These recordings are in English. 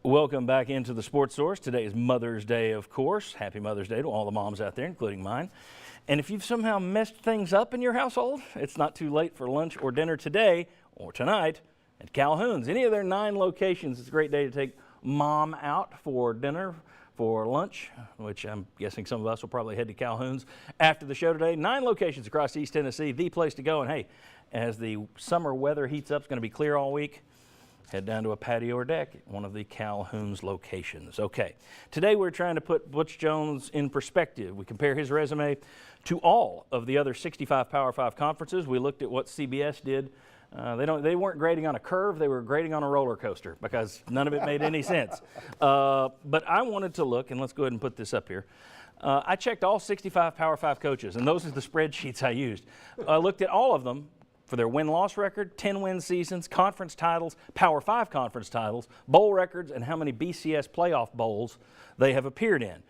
Welcome back into the Sports Source. Today is Mother's Day, of course. Happy Mother's Day to all the moms out there, including mine. And if you've somehow messed things up in your household, it's not too late for lunch or dinner today or tonight at Calhoun's. Any of their 9 locations, it's a great day to take mom out for dinner, for lunch, which I'm guessing some of us will probably head to Calhoun's after the show today. 9 locations across East Tennessee, the place to go. And hey, as the summer weather heats up, it's going to be clear all week. Head down to a patio or deck at one of the Calhoun's locations. Okay, today we're trying to put Butch Jones in perspective. We compare his resume to all of the other 65 Power 5 conferences. We looked at what CBS did. They weren't grading on a curve, they were grading on a roller coaster because none of it made any sense. But I wanted to look, and let's go ahead and put this up here. I checked all 65 Power 5 coaches, and those are the spreadsheets I used. I looked at all of them for their win-loss record, 10-win seasons, conference titles, Power 5 conference titles, bowl records, and how many BCS playoff bowls they have appeared in.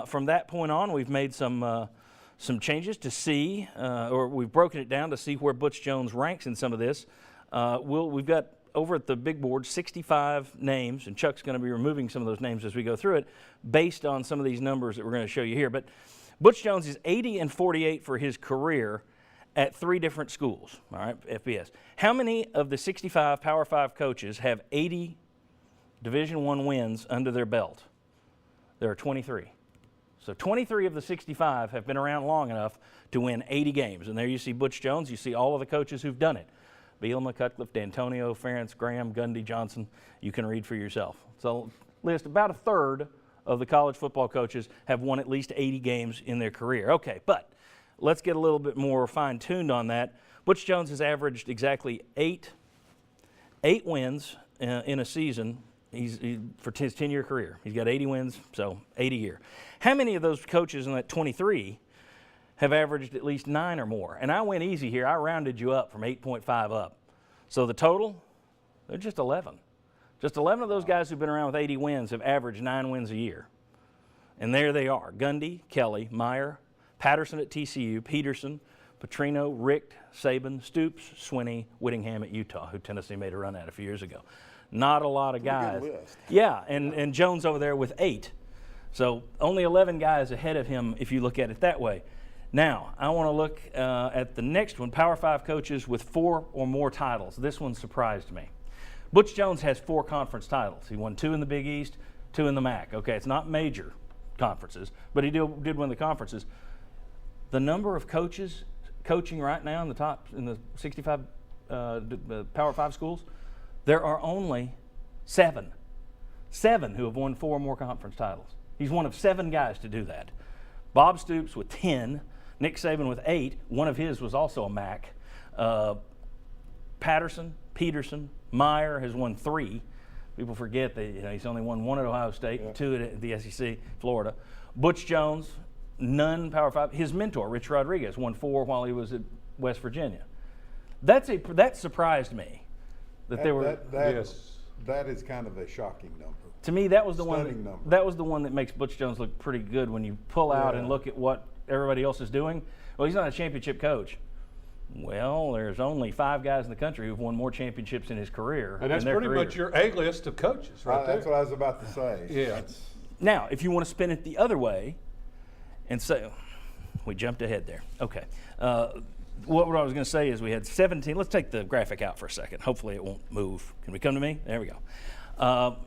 From that point on, we've made some changes to see, or we've broken it down to see where Butch Jones ranks in some of this. We've got over at the big board 65 names, and Chuck's going to be removing some of those names as we go through it based on some of these numbers that we're going to show you here. But Butch Jones is 80-48 for his career at 3 different schools, all right, FBS. How many of the 65 Power 5 coaches have 80 Division I wins under their belt? There are 23. So 23 of the 65 have been around long enough to win 80 games. And there you see Butch Jones. You see all of the coaches who've done it. Bielema, Cutcliffe, D'Antonio, Ferentz, Graham, Gundy, Johnson. You can read for yourself. So list about a third of the college football coaches have won at least 80 games in their career. Okay, but let's get a little bit more fine-tuned on that. Butch Jones has averaged exactly eight wins in a season for his 10-year career. He's got 80 wins, so 80 a year. How many of those coaches in that 23 have averaged at least 9 or more? And I went easy here. I rounded you up from 8.5 up. So the total, they're just 11. Just 11 of those guys who've been around with 80 wins have averaged 9 wins a year. And there they are: Gundy, Kelly, Meyer, Patterson at TCU, Peterson, Petrino, Richt, Saban, Stoops, Swinney, Whittingham at Utah, who Tennessee made a run at a few years ago. Not a lot of guys. Good list. Yeah, and Jones over there with 8. So only 11 guys ahead of him if you look at it that way. Now, I want to look at the next one, Power 5 coaches with 4 or more titles. This one surprised me. Butch Jones has 4 conference titles. He won 2 in the Big East, 2 in the MAC. Okay, it's not major conferences, but he did win the conferences. The number of coaches coaching right now in the 65 Power 5 schools, there are only 7 who have won 4 or more conference titles. He's one of 7 guys to do that. Bob Stoops with 10, Nick Saban with 8. One of his was also a MAC. Patterson, Peterson, Meyer has won 3. People forget that he's only won 1 at Ohio State, yeah, 2 at the SEC, Florida. Butch Jones, none Power 5. His mentor, Rich Rodriguez, won 4 while he was at West Virginia. That surprised me. That is kind of a shocking number. To me, that was the Stunning one. number. That was the one that makes Butch Jones look pretty good when you pull out and look at what everybody else is doing. Well, he's not a championship coach. Well, there's only 5 guys in the country who've won more championships in his career. And that's pretty much your A list of coaches, right there. That's what I was about to say. Yeah. Now, if you want to spin it the other way, and say, we jumped ahead there. Okay. What I was going to say is we had 17. Let's take the graphic out for a second. Hopefully it won't move. Can we come to me? There we go.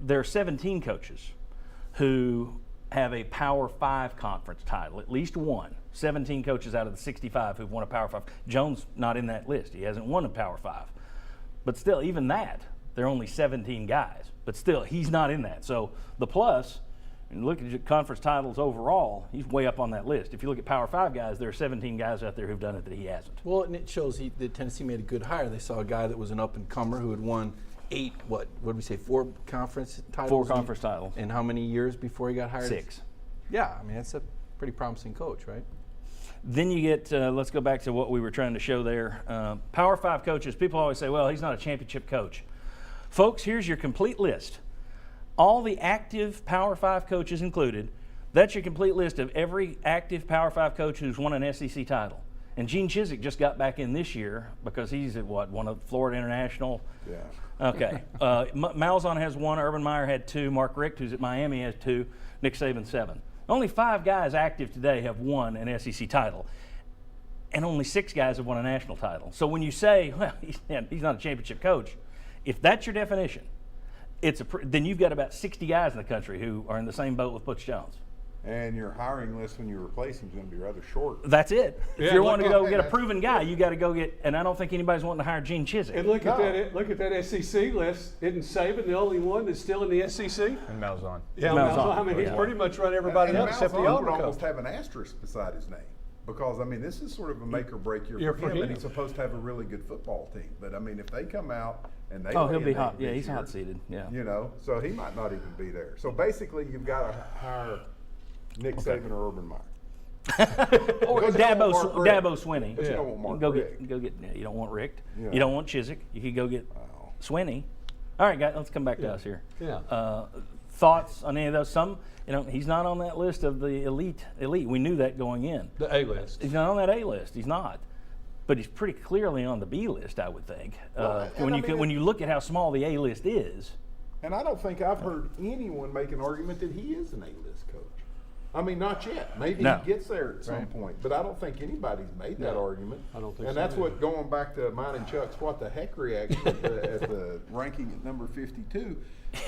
There are 17 coaches who have a Power 5 conference title, at least one. 17 coaches out of the 65 who've won a Power 5. Jones not in that list. He hasn't won a Power 5. But still, even that, there are only 17 guys. But still, he's not in that. So the plus, and look at your conference titles overall, he's way up on that list. If you look at Power 5 guys, there are 17 guys out there who've done it that he hasn't. Well, and it shows that Tennessee made a good hire. They saw a guy that was an up-and-comer who had won 4 conference titles? 4 conference titles. And how many years before he got hired? 6. Yeah, I mean, that's a pretty promising coach, right? Then you get, let's go back to what we were trying to show there. Power 5 coaches, people always say, well, he's not a championship coach. Folks, here's your complete list. All the active Power 5 coaches included, that's your complete list of every active Power 5 coach who's won an SEC title. And Gene Chizik just got back in this year because he's at won a Florida International. Yeah. Okay. Malzahn has 1. Urban Meyer had 2. Mark Richt, who's at Miami, has 2. Nick Saban 7. Only 5 guys active today have won an SEC title, and only 6 guys have won a national title. So when you say, well, he's not a championship coach, if that's your definition, then you've got about 60 guys in the country who are in the same boat with Butch Jones. And your hiring list when you replace him is going to be rather short. That's it. Yeah, if you're wanting to go get a proven guy, you got to go get. And I don't think anybody's wanting to hire Gene Chizik. And look at that SEC list. Isn't Saban the only one that's still in the SEC? And Malzahn. Yeah, Malzahn. I mean, he's pretty much run everybody and else except the Malzahn other would almost coach. have an asterisk beside his name. Because, I mean, this is sort of a make or break year Year for for him, and him. he's supposed to have a really good football team. But, I mean, if they come out and they Oh, lay he'll an be egg hot. Yeah, this he's year, hot seated. Yeah. You know, so he might not even be there. So, basically, you've got to hire Nick Saban or Urban Meyer. Or Because you don't want Mark Richt. Dabo Swinney. But you don't want Mark Go Richt. get. Yeah, you don't want Richt. Yeah. You don't want Chizik. You could go get Wow. Swinney. All right, guys, let's come back to us here. Yeah. Thoughts on any of those? Some, he's not on that list of the elite. We knew that going in. The A list. He's not on that A list. He's not. But he's pretty clearly on the B list, I would think. Well, and When you look at how small the A list is. And I don't think I've heard anyone make an argument that he is an A-list coach. I mean, not yet. Maybe No. he gets there at some point, but I don't think anybody's made that argument. I don't think and so that's either. what, going back to mine and Chuck's what the heck reaction at the ranking at number 52.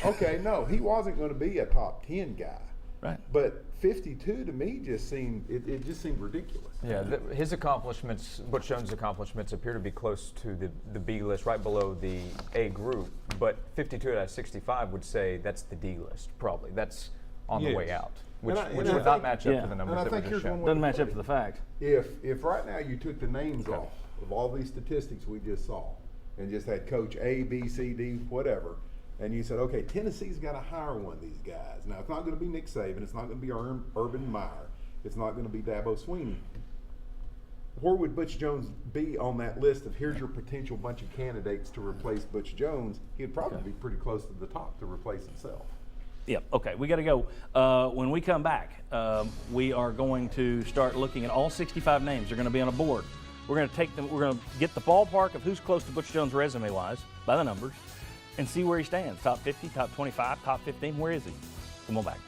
Okay, no, he wasn't going to be a top 10 guy. Right. But 52 to me just seemed, it just seemed ridiculous. Yeah, his accomplishments, Butch Jones' accomplishments, appear to be close to the B list, right below the A group. But 52 out of 65 would say that's the D list, probably. That's on the way Yes. out, which And I would think- not match up yeah. to the And numbers I that were think just here's one shown. way Doesn't match up to the fact. If right now you took the names off of all these statistics we just saw and just had coach A, B, C, D, whatever, and you said, okay, Tennessee's got to hire one of these guys. Now, it's not going to be Nick Saban. It's not going to be Urban Meyer. It's not going to be Dabo Swinney. Where would Butch Jones be on that list of here's your potential bunch of candidates to replace Butch Jones? He'd probably be pretty close to the top to replace himself. Yep. Okay, we got to go. When we come back, we are going to start looking at all 65 names. They're going to be on a board. We're going to take them. We're going to get the ballpark of who's close to Butch Jones resume-wise by the numbers, and see where he stands. Top 50, top 25, top 15. Where is he? Come on back.